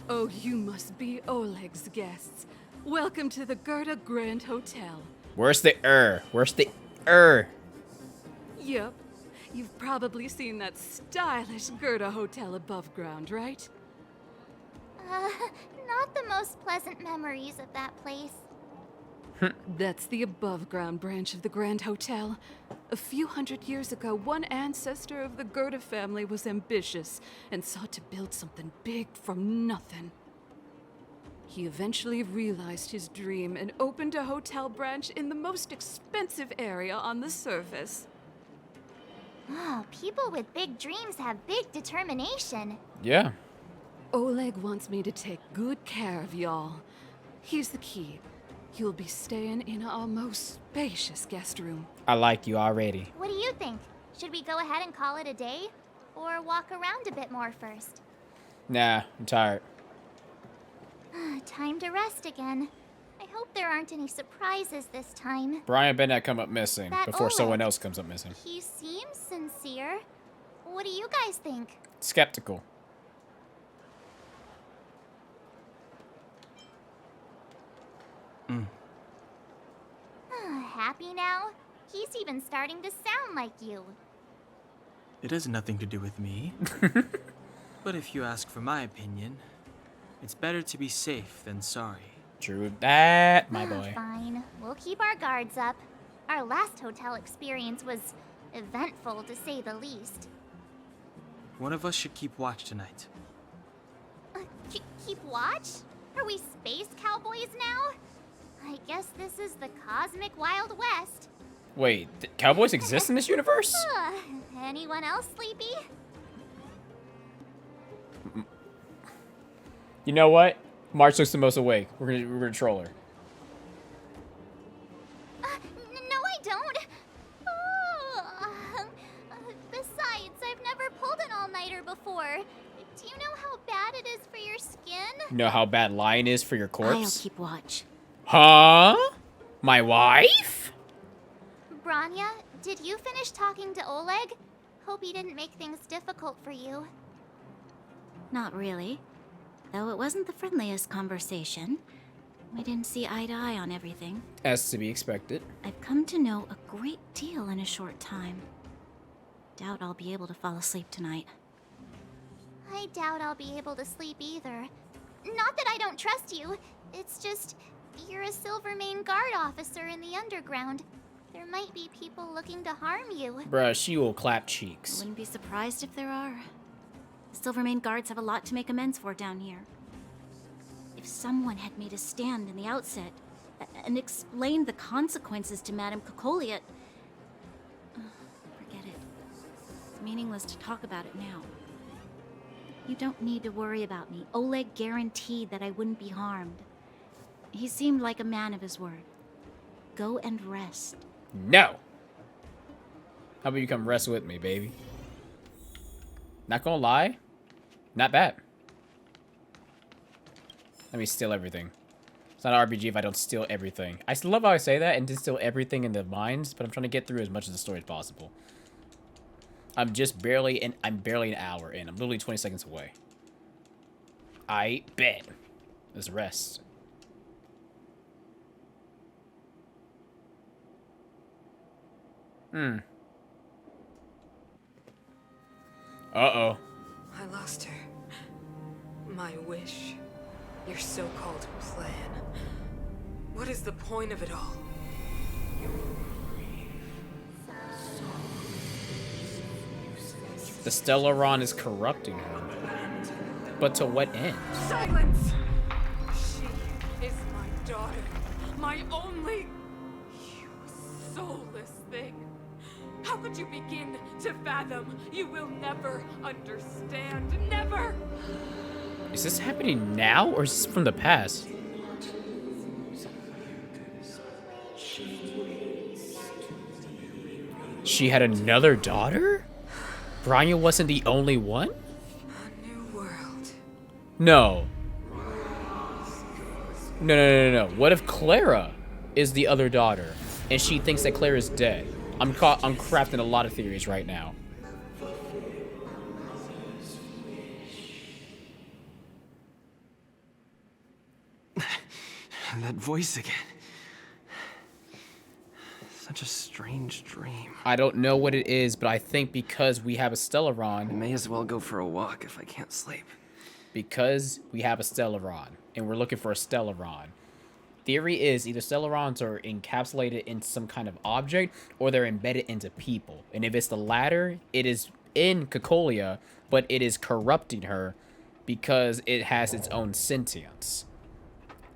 Oh, you must be Oleg's guests. Welcome to the Gerda Grand Hotel. Where's the Where's the Yep. You've probably seen that stylish Gerda Hotel above ground, right? Not the most pleasant memories of that place. That's the above ground branch of the Grand Hotel. A few hundred years ago, one ancestor of the Gerda family was ambitious and sought to build something big from nothing. He eventually realized his dream and opened a hotel branch in the most expensive area on the surface. Oh, people with big dreams have big determination. Yeah. Oleg wants me to take good care of y'all. Here's the key. You'll be staying in our most spacious guest room. I like you already. What do you think? Should we go ahead and call it a day? Or walk around a bit more first? Nah, I'm tired. Time to rest again. I hope there aren't any surprises this time. Brian better not come up missing That before someone Oleg. else comes up missing. He seems sincere. What do you guys think? Skeptical. Happy now? He's even starting to sound like you. It has nothing to do with me. But if you ask for my opinion, it's better to be safe than sorry. True that, my boy. Fine. We'll keep our guards up. Our last hotel experience was eventful, to say the least. One of us should keep watch tonight. Keep watch? Are we space cowboys now? I guess this is the cosmic Wild West. Wait, cowboys exist in this universe? Anyone else sleepy? You know what? March looks the most awake. We're gonna troll her. No, I don't. Besides, I've never pulled an all-nighter before. Do you know how bad it is for your skin? You know how bad lying is for your I'll corpse? keep watch. Huh? My wife? Bronya, did you finish talking to Oleg? Hope he didn't make things difficult for you. Not really. Though it wasn't the friendliest conversation. We didn't see eye to eye on everything. As to be expected. I've come to know a great deal in a short time. Doubt I'll be able to fall asleep tonight. I doubt I'll be able to sleep either. Not that I don't trust you. It's just, you're a Silvermane guard officer in the underground. There might be people looking to harm you. Bruh, she will clap I cheeks. wouldn't be surprised if there are. The Silvermane guards have a lot to make amends for down here. If someone had made a stand in the outset and explained the consequences to Madame Cocolia, forget it. It's meaningless to talk about it now. You don't need to worry about me. Oleg guaranteed that I wouldn't be harmed. He seemed like a man of his word. Go and rest. No! How about you come rest with me, baby? Not gonna lie. Not bad. Let me steal everything. It's not an RPG if I don't steal everything. I still love how I say that and to steal everything in the mines, but I'm trying to get through as much of the story as possible. I'm barely an hour in. I'm literally 20 seconds away. I bet. Let's rest. Uh-oh. I lost her. My wish. Your so-called plan. What is the point of it all? The Stellaron is corrupting her. But to what end? Silence! She is my daughter. My only... You soulless thing. How could you begin to fathom? You will never understand. Never! Is this happening now or is this from the past? She had another daughter? Bronya wasn't the only one? A new world. No. No. What if Clara is the other daughter and she thinks that Claire is dead? I'm crafting a lot of theories right now. That voice again. Such a strange dream. I don't know what it is, but I think because we have a I Stellaron, may as well go for a walk if I can't sleep. because we have a Stellaron, and we're looking for a Stellaron. Theory is either Stellarons are encapsulated in some kind of object, or they're embedded into people. And if it's the latter, it is in Cocolia, but it is corrupting her because it has its own sentience.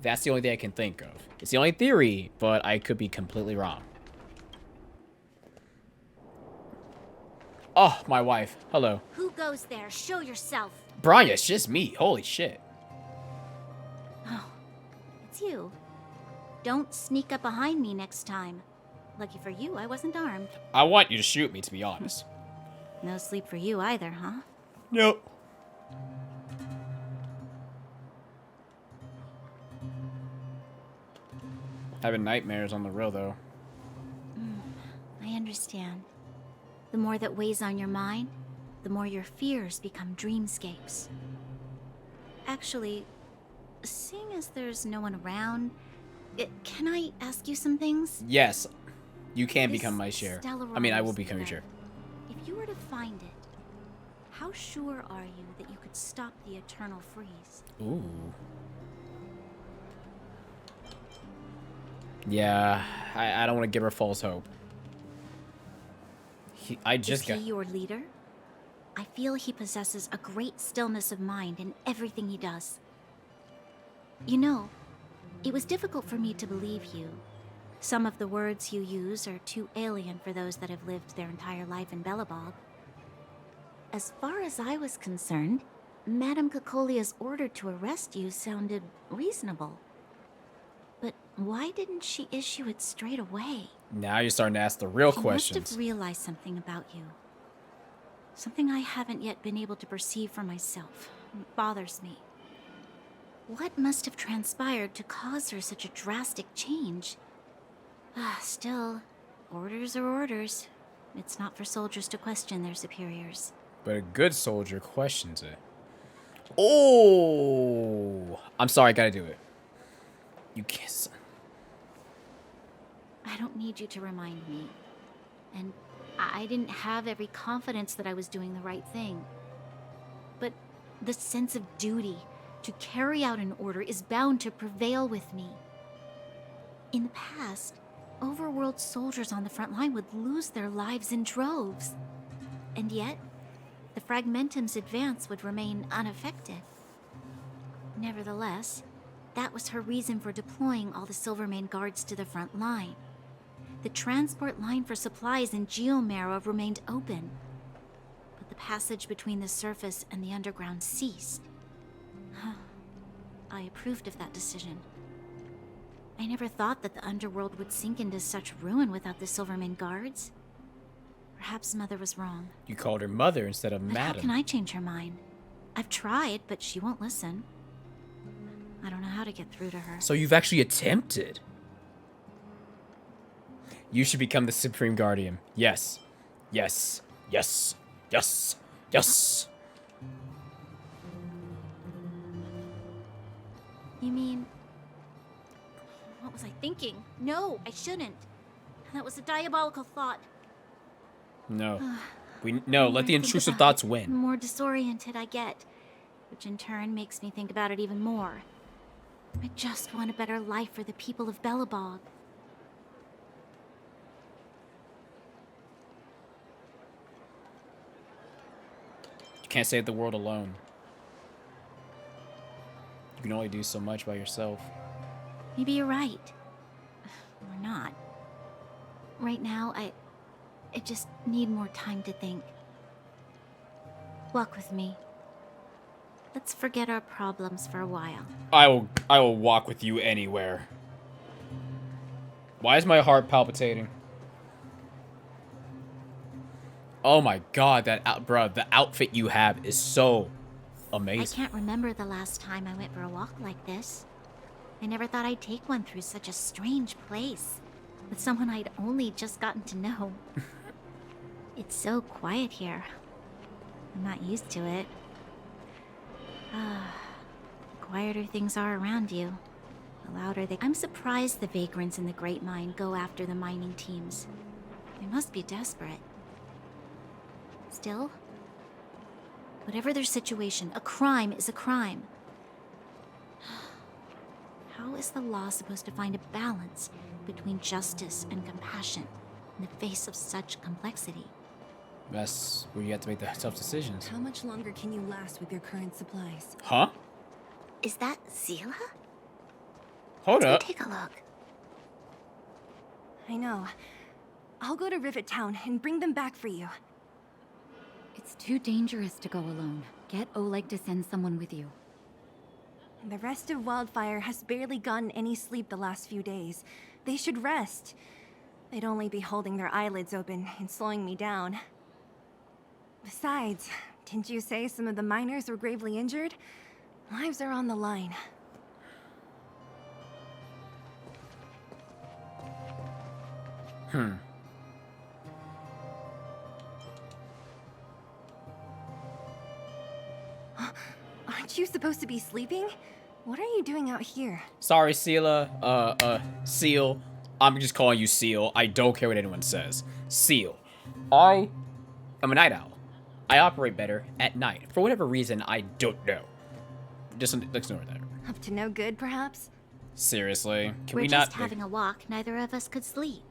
That's the only thing I can think of. It's the only theory, but I could be completely wrong. Oh, my wife. Hello. Who goes there? Show yourself. Bronya, it's just me. Holy shit. Oh, it's you. Don't sneak up behind me next time. Lucky for you, I wasn't armed. I want you to shoot me, to be honest. No sleep for you either, huh? Nope. Having nightmares on the real, though. I understand. The more that weighs on your mind, the more your fears become dreamscapes. Actually, seeing as there's no one around, can I ask you some things? Yes, you can This become my share. Stellaron I mean, I will was become your there. share. If you were to find it, how sure are you that you could stop the eternal freeze? Ooh. Yeah, I don't want to give her false hope. I just Is he got... your leader? I feel he possesses a great stillness of mind in everything he does. You know, it was difficult for me to believe you. Some of the words you use are too alien for those that have lived their entire life in Belobog. As far as I was concerned, Madame Cocolia's order to arrest you sounded reasonable. But why didn't she issue it straight away? Now you're starting to ask the real She questions. must have realized something about you. Something I haven't yet been able to perceive for myself. It bothers me. What must have transpired to cause her such a drastic change? Still, orders are orders. It's not for soldiers to question their superiors. But a good soldier questions it. Oh! I'm sorry, I gotta do it. You kiss. I don't need you to remind me. And I didn't have every confidence that I was doing the right thing. But the sense of duty to carry out an order is bound to prevail with me. In the past, overworld soldiers on the front line would lose their lives in droves. And yet, the Fragmentum's advance would remain unaffected. Nevertheless, that was her reason for deploying all the Silvermane guards to the front line. The transport line for supplies in Geomera remained open, but the passage between the surface and the underground ceased. I approved of that decision. I never thought that the underworld would sink into such ruin without the Silvermane guards. Perhaps Mother was wrong. You called her mother instead of But how madam. can I change her mind? I've tried, but she won't listen. I don't know how to get through to her. So you've actually attempted. You should become the Supreme Guardian. Yes. Yes. Yes. Yes. Yes. You mean... What was I thinking? No, I shouldn't. That was a diabolical thought. No. No, The more let the I think intrusive about thoughts it, win. The more disoriented I get, which in turn makes me think about it even more. I just want a better life for the people of Belobog. You can't save the world alone. You can only do so much by yourself. Maybe you're right. Or not. Right now, I just need more time to think. Walk with me. Let's forget our problems for a while. I will walk with you anywhere. Why is my heart palpitating? Oh my god, bruh, the outfit you have is so amazing. I can't remember the last time I went for a walk like this. I never thought I'd take one through such a strange place, with someone I'd only just gotten to know. It's so quiet here. I'm not used to it. The quieter things are around you, The louder they... I'm surprised the vagrants in the Great Mine go after the mining teams. They must be desperate. Still, whatever their situation, a crime is a crime. How is the law supposed to find a balance between justice and compassion in the face of such complexity? That's where you have to make the tough decisions. How much longer can you last with your current supplies? Huh? Is that Zila? Hold Let's up. go take a look. I know. I'll go to Rivet Town and bring them back for you. It's too dangerous to go alone. Get Oleg to send someone with you. The rest of Wildfire has barely gotten any sleep the last few days. They should rest. They'd only be holding their eyelids open and slowing me down. Besides, didn't you say some of the miners were gravely injured? Lives are on the line. Aren't you supposed to be sleeping? What are you doing out here? Sorry, Seala. Seal. I'm just calling you Seal. I don't care what anyone says. Seal. I am a night owl. I operate better at night. For whatever reason, I don't know. Just ignore that. Up to no good, perhaps? Seriously? Can We're we just not... having a walk. Neither of us could sleep.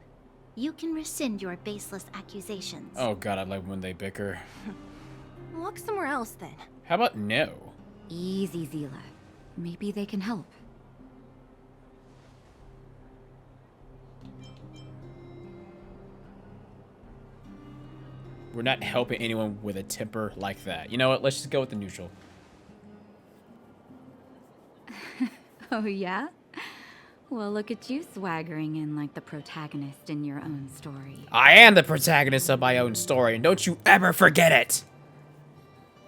You can rescind your baseless accusations. Oh god, I like when they bicker. Walk somewhere else, then. How about no? Easy, Zila. Maybe they can help. We're not helping anyone with a temper like that. You know what? Let's just go with the neutral. Oh, yeah? Well, look at you swaggering in like the protagonist in your own story. I am the protagonist of my own story, and don't you ever forget it!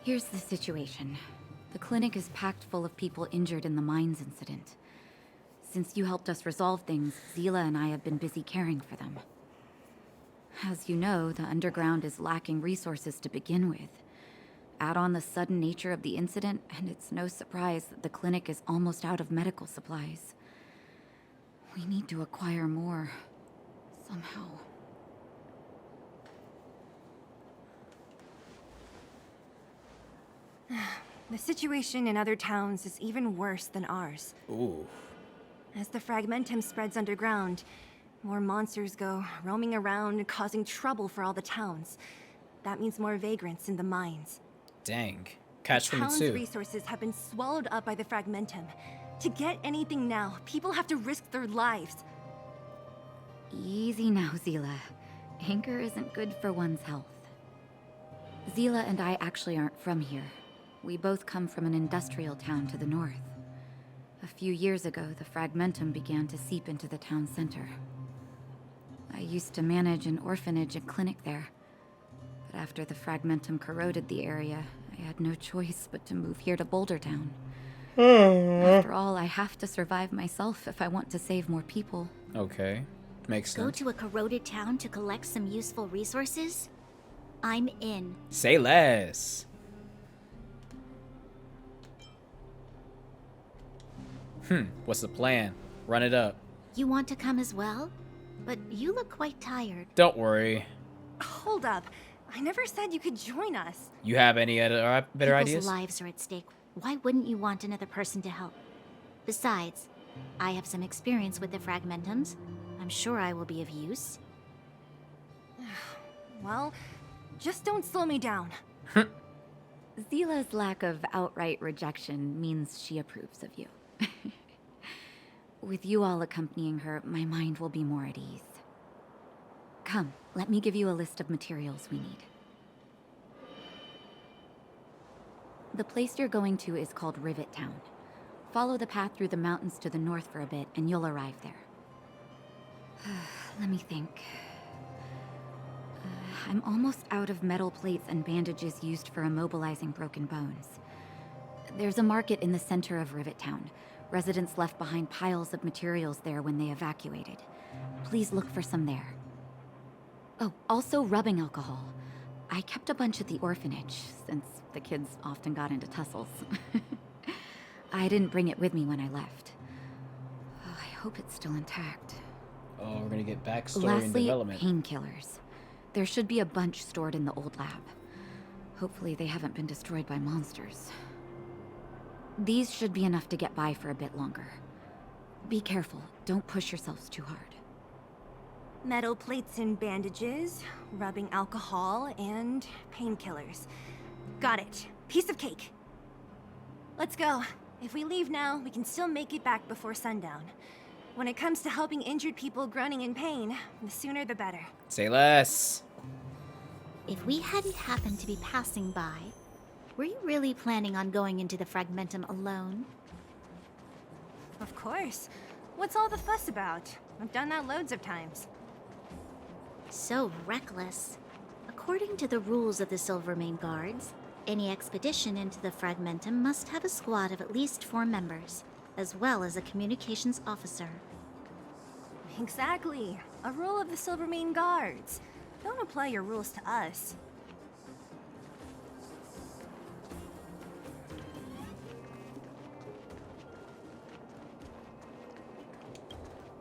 Here's the situation. The clinic is packed full of people injured in the mines incident. Since you helped us resolve things, Zila and I have been busy caring for them. As you know, the underground is lacking resources to begin with. Add on the sudden nature of the incident, and it's no surprise that the clinic is almost out of medical supplies. We need to acquire more, somehow. The situation in other towns is even worse than ours. Ooh. As the fragmentum spreads underground, more monsters go roaming around, causing trouble for all the towns. That means more vagrants in the mines. Dang. Catch The 22. town's resources have been swallowed up by the fragmentum. To get anything now, people have to risk their lives. Easy now, Zila. Anger isn't good for one's health. Zila and I actually aren't from here. We both come from an industrial town to the north. A few years ago, the fragmentum began to seep into the town center. I used to manage an orphanage and clinic there. But after the fragmentum corroded the area, I had no choice but to move here to Boulder Town. After all, I have to survive myself if I want to save more people. Okay. Makes Go sense. to a corroded town to collect some useful resources? I'm in. Say less. What's the plan? Run it up. You want to come as well? But you look quite tired. Don't worry. Hold up. I never said you could join us. You have any other better People's ideas? lives are at stake. Why wouldn't you want another person to help? Besides, I have some experience with the fragmentums. I'm sure I will be of use. Well, just don't slow me down. Zila's lack of outright rejection means she approves of you. With you all accompanying her, my mind will be more at ease. Come, let me give you a list of materials we need. The place you're going to is called Rivet Town. Follow the path through the mountains to the north for a bit, and you'll arrive there. Let me think. I'm almost out of metal plates and bandages used for immobilizing broken bones. There's a market in the center of Rivet Town. Residents left behind piles of materials there when they evacuated. Please look for some there. Oh, also rubbing alcohol. I kept a bunch at the orphanage, since the kids often got into tussles. I didn't bring it with me when I left. hope it's still intact. Oh, we're gonna get backstory and Lastly, development. painkillers. There should be a bunch stored in the old lab. Hopefully they haven't been destroyed by monsters. These should be enough to get by for a bit longer. Be careful, don't push yourselves too hard. Metal plates and bandages, rubbing alcohol, and painkillers. Got it. Piece of cake. Let's go. If we leave now, we can still make it back before sundown. When it comes to helping injured people groaning in pain, the sooner the better. Say less. If we hadn't happened to be passing by, were you really planning on going into the Fragmentum alone? Of course. What's all the fuss about? I've done that loads of times. So reckless. According to the rules of the Silvermane Guards, any expedition into the Fragmentum must have a squad of at least 4 members, as well as a communications officer. Exactly. A rule of the Silvermane Guards. Don't apply your rules to us.